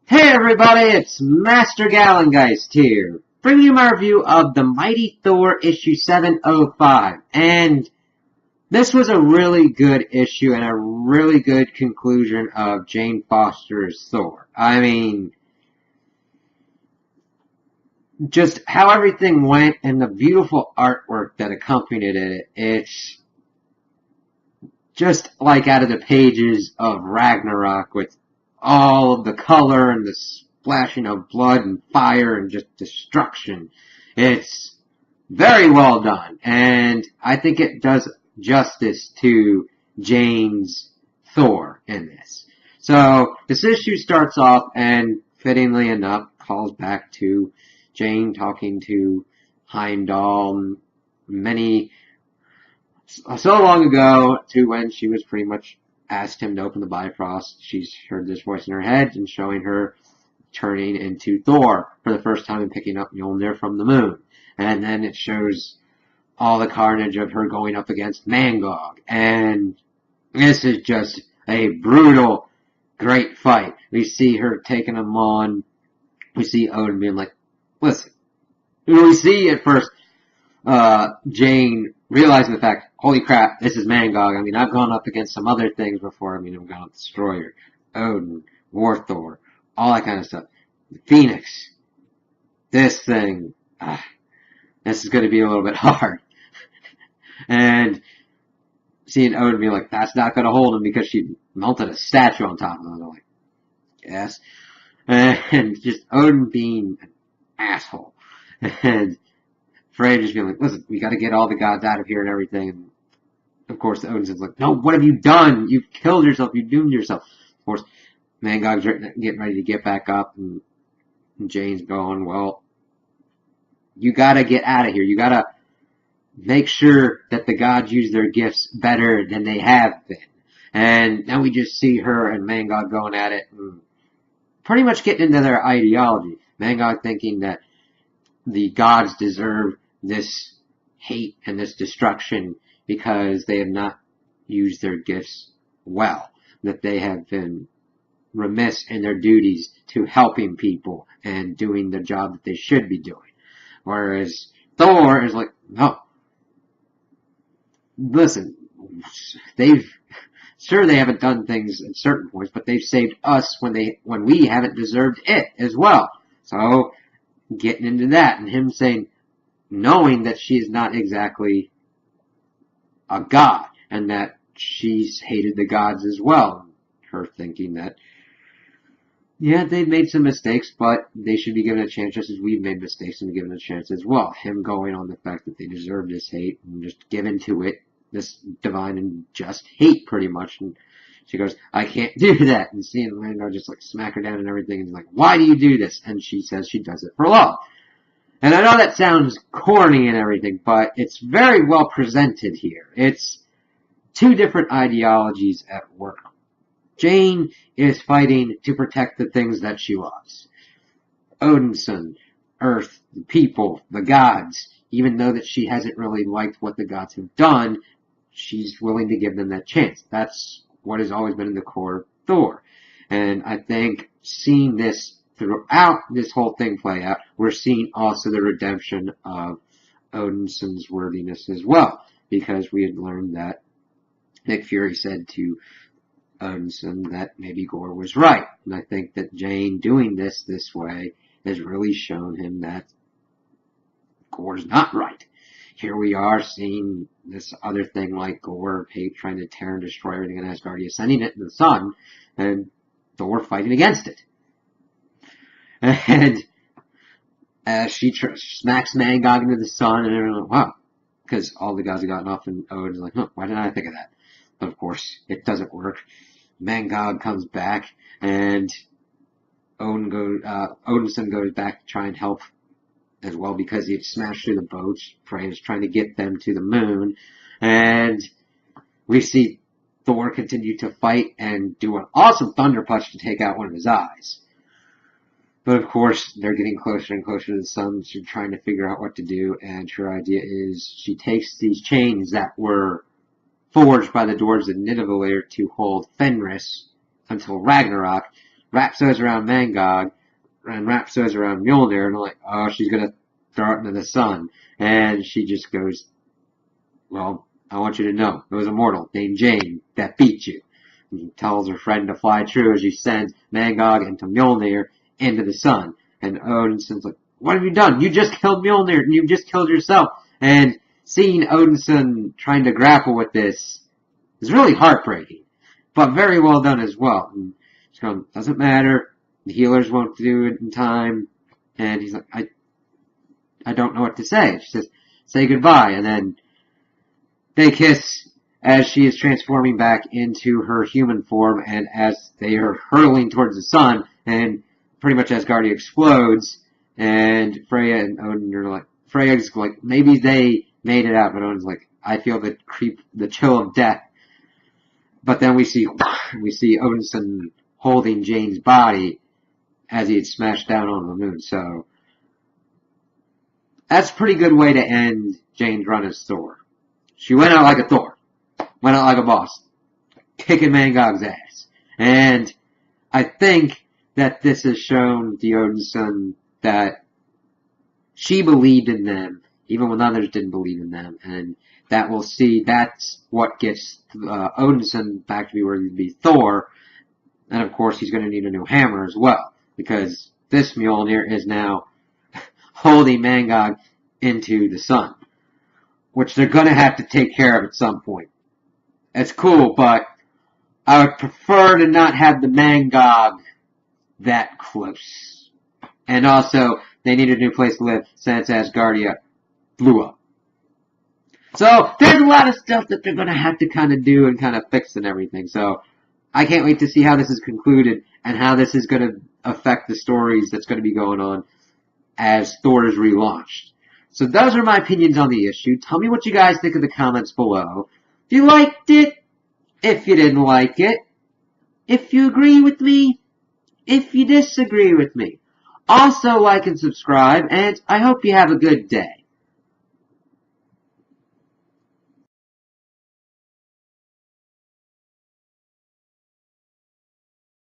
Hey everybody, it's Master Gallengeist here, bringing you my review of The Mighty Thor issue 705, and this was a really good issue and a really good conclusion of Jane Foster's Thor. I mean, just how everything went and the beautiful artwork that accompanied it, it's just like out of the pages of Ragnarok with all of the color and the splashing of blood and fire and just destruction. It's very well done, and I think it does justice to Jane's Thor in this. So this issue starts off and, fittingly enough, calls back to Jane talking to Heimdall so long ago, to when she was pretty much asked him to open the Bifrost. She's heard this voice in her head and showing her turning into Thor for the first time and picking up Mjolnir from the moon. And then it shows all the carnage of her going up against Mangog. And this is just a brutal, great fight. We see her taking him on. We see Odin being like, listen. We see at first Jane realizing the fact, holy crap, this is Mangog. I mean, I've gone up against some other things before. I mean, I've gone up Destroyer, Odin, War Thor, all that kind of stuff. Phoenix. This thing, this is going to be a little bit hard. And seeing Odin be like, that's not going to hold him because she melted a statue on top of him. I'm like, yes. And just Odin being an asshole. And Frey just being like, listen, we got to get all the gods out of here and everything. And of course, Odin's like, no, what have you done? You've killed yourself. You've doomed yourself. Of course, Mangog's getting ready to get back up, and Jane's going, well, you got to get out of here. You got to make sure that the gods use their gifts better than they have been. And now we just see her and Mangog going at it and pretty much getting into their ideology. Mangog thinking that the gods deserve this hate and this destruction because they have not used their gifts well, that they have been remiss in their duties to helping people and doing the job that they should be doing. Whereas Thor is like, no, listen, they haven't done things at certain points, but they've saved us when we haven't deserved it as well. So getting into that, and him saying, knowing that she is not exactly a god, and that she's hated the gods as well. Her thinking that, yeah, they've made some mistakes, but they should be given a chance just as we've made mistakes and given a chance as well. Him going on the fact that they deserve this hate and just given to it, this divine and just hate pretty much. And she goes, I can't do that. And seeing Randor just like smack her down and everything, and like, why do you do this? And she says she does it for love. And I know that sounds corny and everything, but it's very well presented here. It's two different ideologies at work. Jane is fighting to protect the things that she loves. Odinson, Earth, the people, the gods, even though that she hasn't really liked what the gods have done, she's willing to give them that chance. That's what has always been in the core of Thor. And I think seeing this throughout this whole thing play out, we're seeing also the redemption of Odinson's worthiness as well. Because we had learned that Nick Fury said to Odinson that maybe Gore was right. And I think that Jane doing this way has really shown him that Gore's not right. Here we are seeing this other thing like Gore trying to tear and destroy everything in Asgardia, sending it in the sun, and Thor fighting against it. And as she smacks Mangog into the sun, and everyone's like, wow, because all the guys have gotten off, and Odin's like, why didn't I think of that? But of course, it doesn't work. Mangog comes back, and Odinson goes back to try and help as well because he had smashed through the boats. Frey is trying to get them to the moon, and we see Thor continue to fight and do an awesome thunder punch to take out one of his eyes. But of course, they're getting closer and closer to the sun. She's trying to figure out what to do, and her idea is she takes these chains that were forged by the dwarves of Nidavellir to hold Fenris until Ragnarok, Rhapsodes around Mangog, and Rhapsodes around Mjolnir, and I'm like, oh, she's gonna throw it into the sun. And she just goes, well, I want you to know, there was a mortal named Jane that beat you. And she tells her friend to fly true as she sends Mangog and Mjolnir into the sun. And Odinson's like, what have you done? You just killed Mjolnir, and you just killed yourself. And seeing Odinson trying to grapple with this is really heartbreaking, but very well done as well. And she's going, doesn't matter, the healers won't do it in time. And he's like, I don't know what to say. She says, say goodbye. And then they kiss as she is transforming back into her human form, and as they are hurtling towards the sun, and pretty much Asgardia explodes, and Freya and Odin are like, Freya's like, maybe they made it out, but Odin's like, I feel the chill of death. But then we see Odinson holding Jane's body as he had smashed down on the moon. So that's a pretty good way to end Jane's run as Thor. She went out like a Thor. Went out like a boss. Kicking Mangog's ass. And I think that this has shown the Odinson that she believed in them, even when others didn't believe in them. And that we'll see, that's what gets Odinson back to be where he'd be Thor. And of course, he's going to need a new hammer as well, because this Mjolnir is now holding Mangog into the sun, which they're going to have to take care of at some point. It's cool, but I would prefer to not have the Mangog that close. And also, they need a new place to live since Asgardia blew up. So, there's a lot of stuff that they're going to have to kind of do and kind of fix and everything. So, I can't wait to see how this is concluded and how this is going to affect the stories that's going to be going on as Thor is relaunched. So those are my opinions on the issue. Tell me what you guys think in the comments below. If you liked it, if you didn't like it, if you agree with me, if you disagree with me. Also like and subscribe, and I hope you have a good day.